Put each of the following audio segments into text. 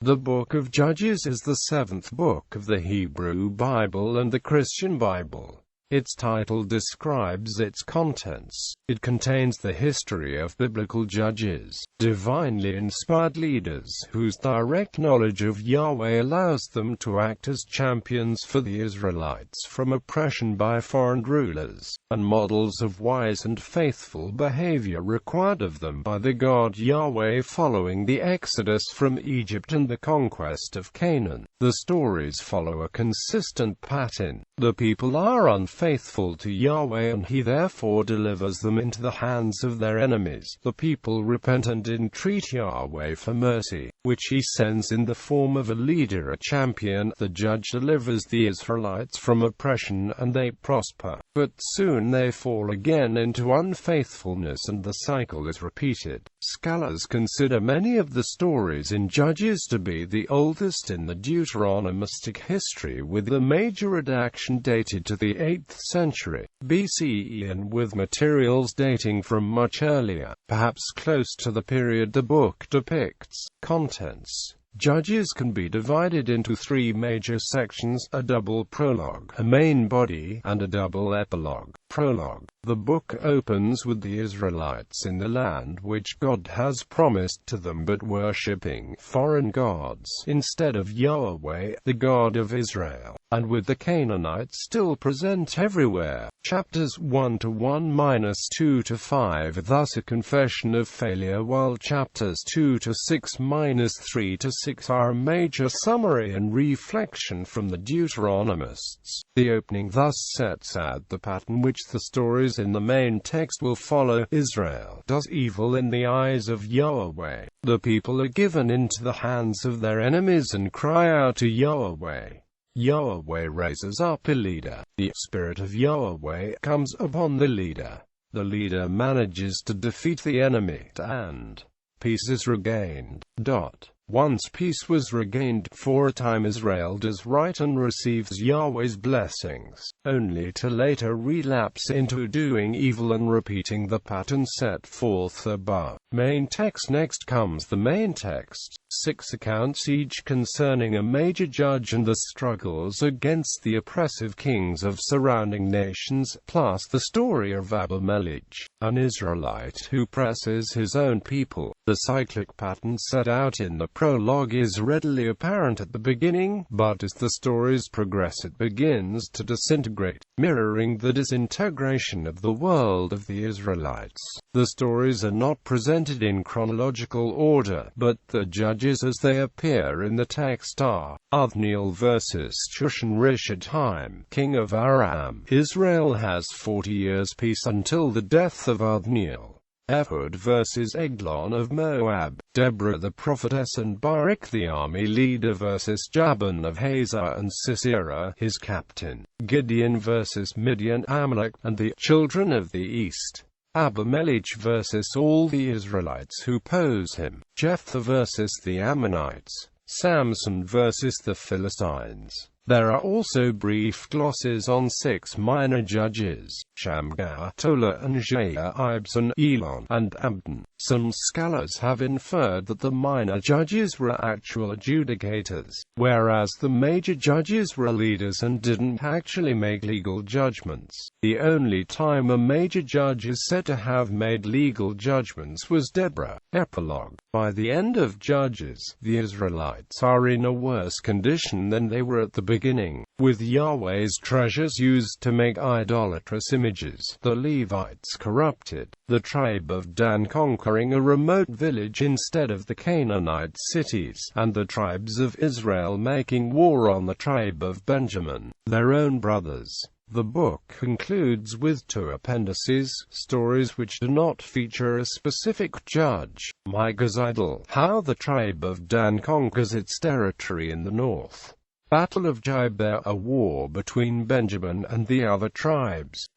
The Book of Judges is the seventh book of the Hebrew Bible and the Christian Bible. Its title describes its contents. It contains the history of biblical judges, divinely inspired leaders whose direct knowledge of Yahweh allows them to act as champions for the Israelites from oppression by foreign rulers, and models of wise and faithful behavior required of them by the God Yahweh following the exodus from Egypt and the conquest of Canaan. The stories follow a consistent pattern. The people are unfaithful to Yahweh, and he therefore delivers them into the hands of their enemies. The people repent and entreat Yahweh for mercy, which he sends in the form of a leader, a champion. The judge delivers the Israelites from oppression and they prosper. But soon they fall again into unfaithfulness and the cycle is repeated. Scholars consider many of the stories in Judges to be the oldest in the Deuteronomistic history, with the major redaction dated to the 8th century BCE and with materials dating from much earlier, perhaps close to the period the book depicts. Contents. Judges can be divided into three major sections: a double prologue, a main body, and a double epilogue. Prologue. The book opens with the Israelites in the land which God has promised to them, but worshipping foreign gods instead of Yahweh, the God of Israel, and with the Canaanites still present everywhere. Chapters 1-1-2-5 thus a confession of failure, while chapters 2-6-3-6 are a major summary and reflection from the Deuteronomists. The opening thus sets out the pattern which the stories in the main text will follow. Israel does evil in the eyes of Yahweh. The people are given into the hands of their enemies and cry out to Yahweh. Yahweh raises up a leader. The Spirit of Yahweh comes upon the leader. The leader manages to defeat the enemy, and peace is regained. Once peace was regained, for a time Israel does right and receives Yahweh's blessings, only to later relapse into doing evil and repeating the pattern set forth above. Main text. Next comes the main text. 6 accounts, each concerning a major judge and the struggles against the oppressive kings of surrounding nations, plus the story of Abimelech, an Israelite who oppresses his own people. The cyclic pattern set out in the prologue is readily apparent at the beginning, but as the stories progress it begins to disintegrate, mirroring the disintegration of the world of the Israelites. The stories are not presented in chronological order, but the judges as they appear in the text are: Othniel versus Shushan-Rishathaim, king of Aram. Israel has 40 years peace until the death of Othniel. Ehud versus Eglon of Moab. Deborah the prophetess and Barak the army leader versus Jabin of Hazor and Sisera, his captain. Gideon versus Midian, Amalek, and the children of the east. Abimelech versus all the Israelites who oppose him. Jephthah versus the Ammonites. Samson versus the Philistines. There are also brief glosses on 6 minor judges: Shamgar, Tola and Jair, Ibzan, Elon, and Abdon. Some scholars have inferred that the minor judges were actual adjudicators, whereas the major judges were leaders and didn't actually make legal judgments. The only time a major judge is said to have made legal judgments was Deborah. Epilogue. By the end of Judges, the Israelites are in a worse condition than they were at the beginning, with Yahweh's treasures used to make idolatrous images, the Levites corrupted, the tribe of Dan conquering a remote village instead of the Canaanite cities, and the tribes of Israel making war on the tribe of Benjamin, their own brothers. The book concludes with 2 appendices, stories which do not feature a specific judge. Micah's idol, how the tribe of Dan conquers its territory in the north. Battle of Gibeah, a war between Benjamin and the other tribes.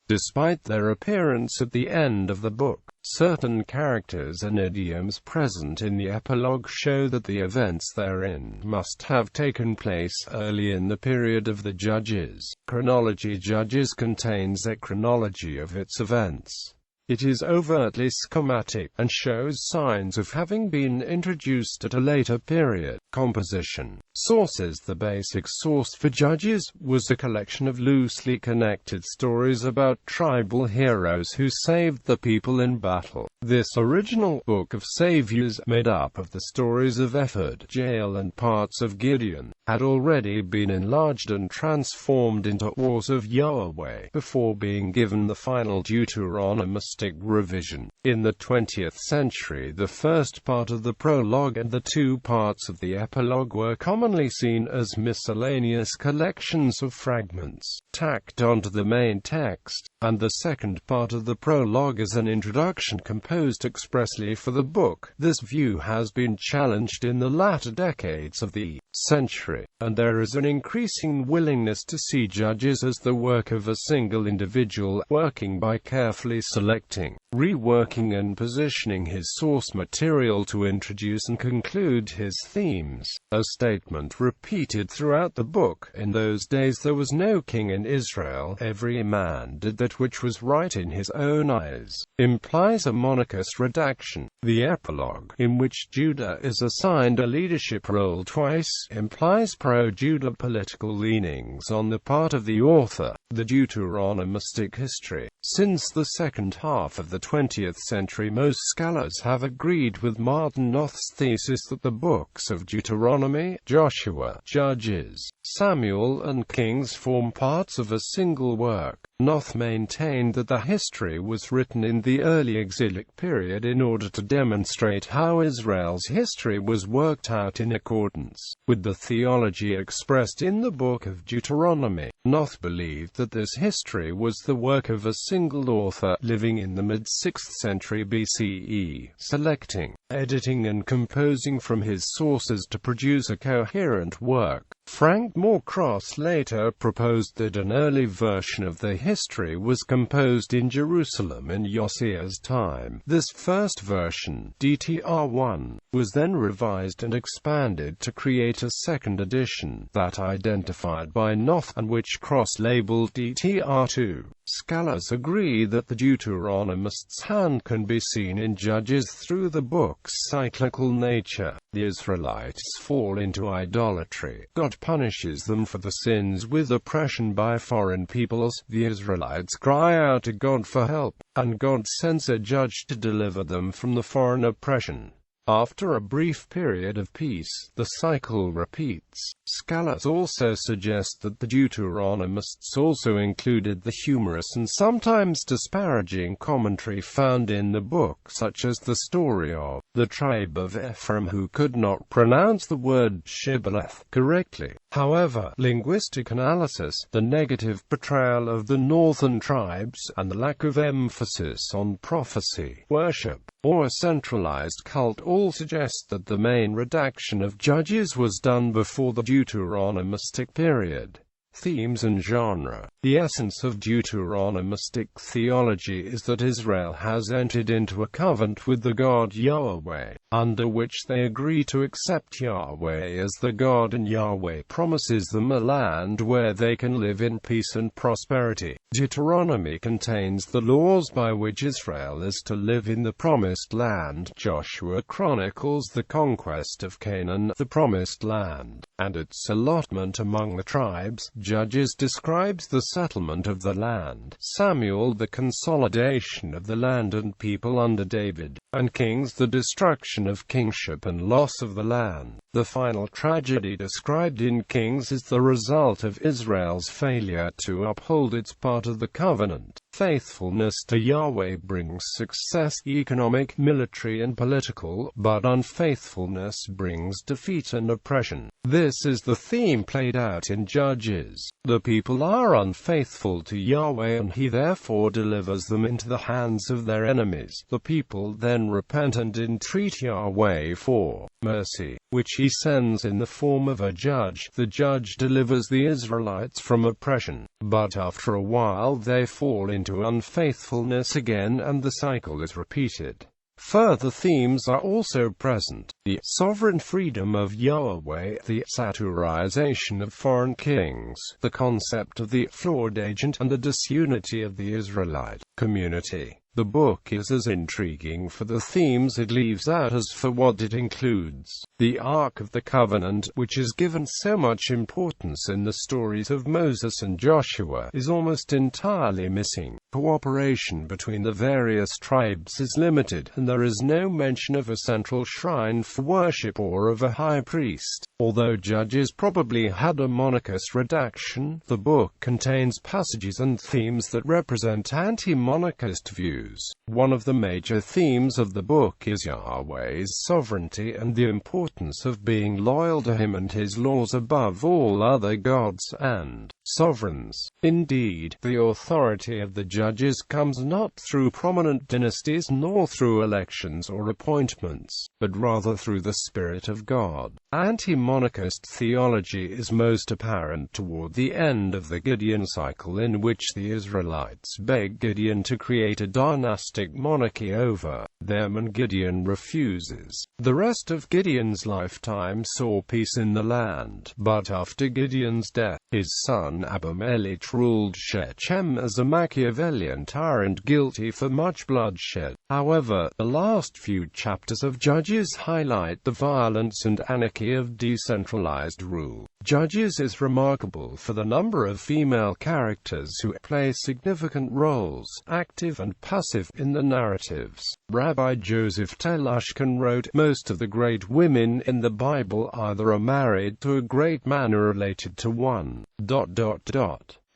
Despite their appearance at the end of the book, certain characters and idioms present in the epilogue show that the events therein must have taken place early in the period of the Judges. Chronology. Judges contains a chronology of its events. It is overtly schematic, and shows signs of having been introduced at a later period. Composition. Sources. The basic source for Judges was a collection of loosely connected stories about tribal heroes who saved the people in battle. This original book of saviors, made up of the stories of Ephod, Jael and parts of Gideon, had already been enlarged and transformed into Wars of Yahweh, before being given the final Deuteronomistic revision. In the 20th century, the first part of the prologue and the two parts of the epilogue were commonly seen as miscellaneous collections of fragments, tacked onto the main text, and the second part of the prologue as an introduction composed expressly for the book. This view has been challenged in the latter decades of the century, and there is an increasing willingness to see Judges as the work of a single individual, working by carefully selecting, reworking and positioning his source material to introduce and conclude his themes. A statement repeated throughout the book: "In those days there was no king in Israel, every man did that which was right in his own eyes," implies a monarchist redaction. The epilogue, in which Judah is assigned a leadership role twice, implies pro-Judah political leanings on the part of the author. The Deuteronomistic history. Since the second half of the 20th century, most scholars have agreed with Martin Noth's thesis that the books of Deuteronomy, Joshua, Judges, Samuel and Kings form parts of a single work. Noth maintained that the history was written in the early exilic period in order to demonstrate how Israel's history was worked out in accordance with the theology expressed in the book of Deuteronomy. Noth believed that this history was the work of a single author, living in the mid-6th century BCE, selecting, editing and composing from his sources to produce a coherent work. Frank Moorcross later proposed that an early version of the history was composed in Jerusalem in Josiah's time. This first version, DTR1, was then revised and expanded to create a second edition, that identified by Noth and which cross-labeled DTR2. Scholars agree that the Deuteronomist's hand can be seen in Judges through the book's cyclical nature. The Israelites fall into idolatry. God punishes them for the sins with oppression by foreign peoples. The Israelites cry out to God for help, and God sends a judge to deliver them from the foreign oppression. After a brief period of peace, the cycle repeats. Scholars also suggest that the Deuteronomists also included the humorous and sometimes disparaging commentary found in the book, such as the story of the tribe of Ephraim who could not pronounce the word shibboleth correctly. However, linguistic analysis, the negative portrayal of the northern tribes, and the lack of emphasis on prophecy, worship, or a centralized cult all suggest that the main redaction of Judges was done before the Deuteronomistic period. Themes and genre. The essence of Deuteronomistic theology is that Israel has entered into a covenant with the God Yahweh, under which they agree to accept Yahweh as the God, and Yahweh promises them a land where they can live in peace and prosperity. Deuteronomy contains the laws by which Israel is to live in the promised land. Joshua chronicles the conquest of Canaan, the promised land, and its allotment among the tribes. Judges describes the settlement of the land. Samuel the consolidation of the land and people under David, and Kings the destruction of kingship and loss of the land. The final tragedy described in Kings is the result of Israel's failure to uphold its part of the covenant. Faithfulness to Yahweh brings success, economic, military and political, but unfaithfulness brings defeat and oppression. This is the theme played out in Judges. The people are unfaithful to Yahweh, and he therefore delivers them into the hands of their enemies. The people then repent and entreat Yahweh for mercy, which he sends in the form of a judge. The judge delivers the Israelites from oppression, but after a while they fall into unfaithfulness again, and the cycle is repeated. Further themes are also present: the sovereign freedom of Yahweh, the satirization of foreign kings, the concept of the flawed agent, and the disunity of the Israelite community. The book is as intriguing for the themes it leaves out as for what it includes. The Ark of the Covenant, which is given so much importance in the stories of Moses and Joshua, is almost entirely missing. Cooperation between the various tribes is limited, and there is no mention of a central shrine for worship or of a high priest. Although Judges probably had a monarchist redaction, the book contains passages and themes that represent anti-monarchist views. One of the major themes of the book is Yahweh's sovereignty and the importance of being loyal to him and his laws above all other gods and sovereigns. Indeed, the authority of the judges comes not through prominent dynasties nor through elections or appointments, but rather through the Spirit of God. Anti-monarchist theology is most apparent toward the end of the Gideon cycle, in which the Israelites beg Gideon to create a dynastic monarchy over them, and Gideon refuses. The rest of Gideon's lifetime saw peace in the land, but after Gideon's death, his son Abimelech ruled Shechem as a Machiavellian tyrant guilty for much bloodshed. However, the last few chapters of Judges highlight the violence and anarchy of decentralized rule. Judges is remarkable for the number of female characters who play significant roles, active and passive, in the narratives. Rabbi Joseph Telushkin wrote, "Most of the great women in the Bible either are married to a great man or related to one.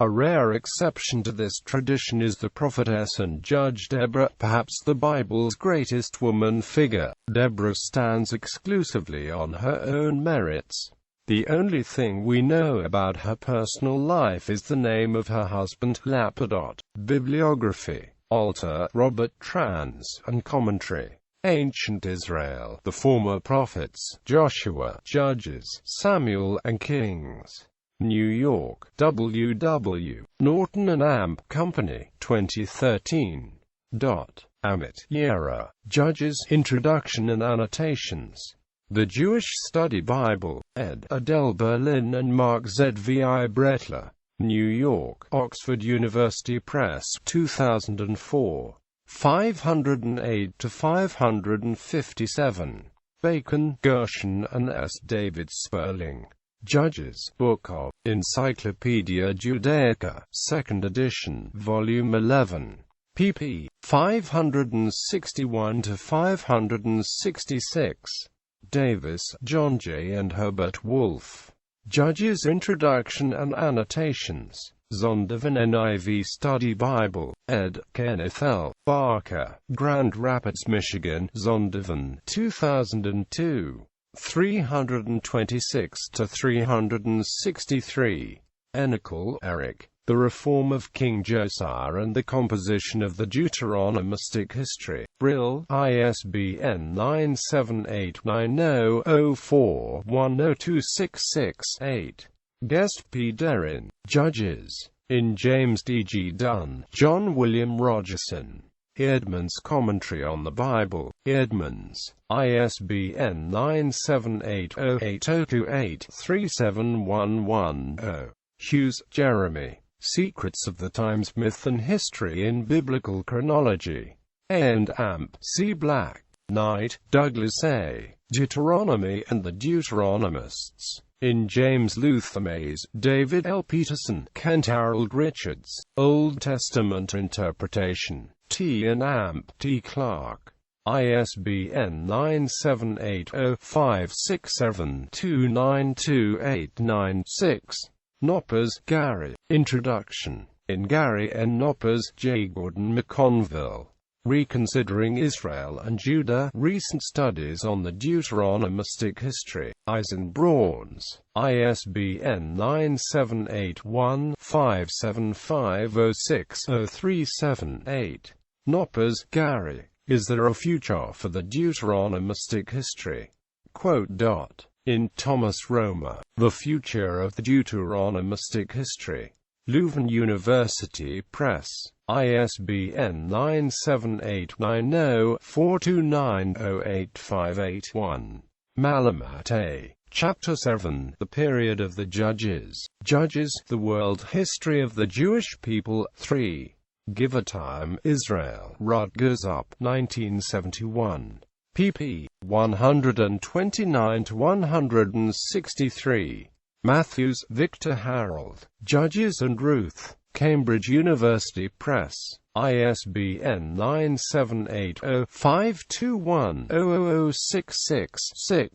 A rare exception to this tradition is the prophetess and judge Deborah, perhaps the Bible's greatest woman figure. Deborah stands exclusively on her own merits. The only thing we know about her personal life is the name of her husband, Lapidot." Bibliography. Alter, Robert Trans, and Commentary. Ancient Israel, the Former Prophets, Joshua, Judges, Samuel, and Kings. New York, W.W. Norton and Amp Company, 2013. Amit Yera, Judges, Introduction and Annotations. The Jewish Study Bible, ed. Adele Berlin and Mark Z.V.I. Bretler. New York, Oxford University Press, 2004. 508-557. Bacon, Gershon and S. David Sperling. Judges, Book of Encyclopedia Judaica, 2nd edition, Volume 11. pp. 561-566. Davis, John J. and Herbert Wolfe. Judges, Introduction and Annotations. Zondervan NIV Study Bible, ed. Kenneth L. Barker, Grand Rapids, Michigan. Zondervan, 2002. 326-363. Enicle, Eric. The Reform of King Josiah and the Composition of the Deuteronomistic History. Brill, ISBN 9789004102668. Guest P. Derin. Judges. In James D. G. Dunn, John William Rogerson. Edmonds Commentary on the Bible. Edmonds. ISBN 978-08028-37110. Hughes, Jeremy. Secrets of the Times, Myth and History in Biblical Chronology. And Amp. C. Black. Knight, Douglas A. Deuteronomy and the Deuteronomists. In James Luther Mays, David L. Peterson, Kent Harold Richards. Old Testament Interpretation. T. and Amp. T. Clark. ISBN 978-0567292896. Knoppers, Gary. Introduction. In Gary N. Knoppers, J. Gordon McConville. Reconsidering Israel and Judah, Recent Studies on the Deuteronomistic History. Eisenbrauns. ISBN 978-157506-0378. Knoppers, Gary. Is there a future for the Deuteronomistic history? In Thomas Romer, The Future of the Deuteronomistic History. Leuven University Press. ISBN 9789042908581. Malamat A. Chapter 7. The Period of the Judges. Judges, The World History of the Jewish People. 3. Givertime, Israel. Rutgers Up, 1971. pp. 129–163. Matthews, Victor Harold. Judges and Ruth. Cambridge University Press. ISBN 978-0521-00066-6.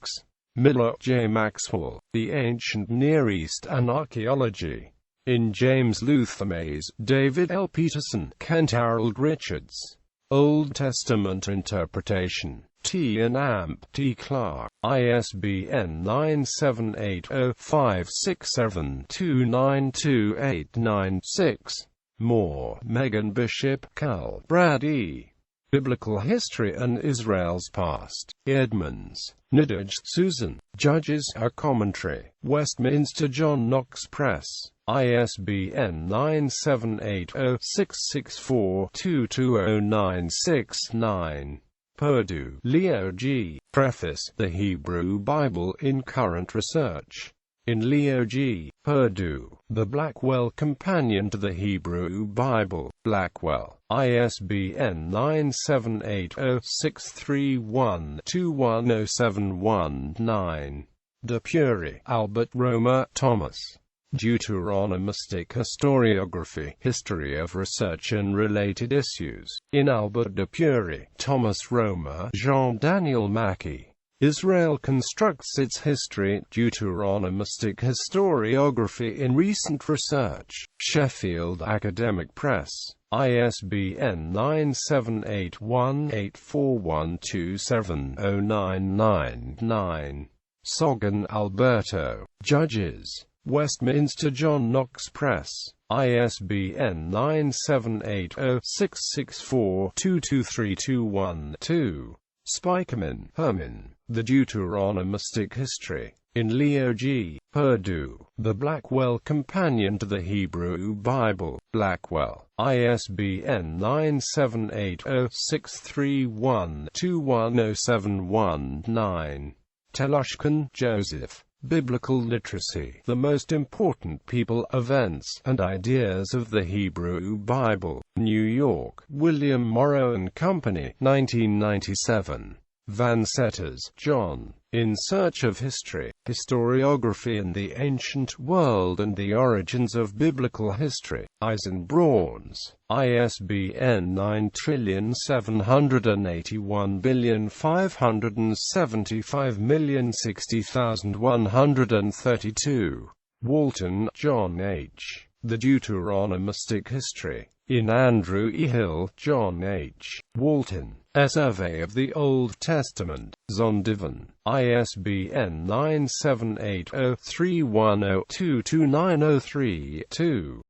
Miller, J. Maxwell. The Ancient Near East and Archaeology. In James Luther Mays, David L. Peterson, Kent Harold Richards. Old Testament Interpretation. T. and Amp. T. Clark. ISBN 978-0567-29289-6. Moore, Megan Bishop, Cal. Brad E. Biblical History and Israel's Past. Edmonds. Nidage, Susan. Judges, A Commentary. Westminster John Knox Press. ISBN 978-0664-22096-9. Purdue, Leo G. Preface, The Hebrew Bible in Current Research. In Leo G. Purdue, The Blackwell Companion to the Hebrew Bible, Blackwell, ISBN 978-0631-21071-9. Dupuy, Albert. Romer, Thomas. Deuteronomistic Historiography, History of Research and Related Issues. In Albert Dupuy, Thomas. Romer, Jean Daniel Mackey. Israel Constructs Its History, Deuteronomistic Historiography in Recent Research. Sheffield Academic Press. ISBN 978-184127-099-9. Sogan, Alberto. Judges. Westminster John Knox Press. ISBN 978-0664-22321-2. Spikeman, Herman. The Deuteronomistic History. In Leo G. Purdue, The Blackwell Companion to the Hebrew Bible, Blackwell, ISBN 978-0631-21071-9. Telushkin, Joseph. Biblical Literacy, The Most Important People, Events, and Ideas of the Hebrew Bible. New York, William Morrow and Company, 1997. Van Setters, John. In Search of History, Historiography in the Ancient World and the Origins of Biblical History. Eisenbrauns. ISBN 9781575060132. Walton, John H. The Deuteronomistic History. In Andrew E. Hill, John H. Walton. A Survey of the Old Testament. Zondervan. ISBN 978-0310-22903-2.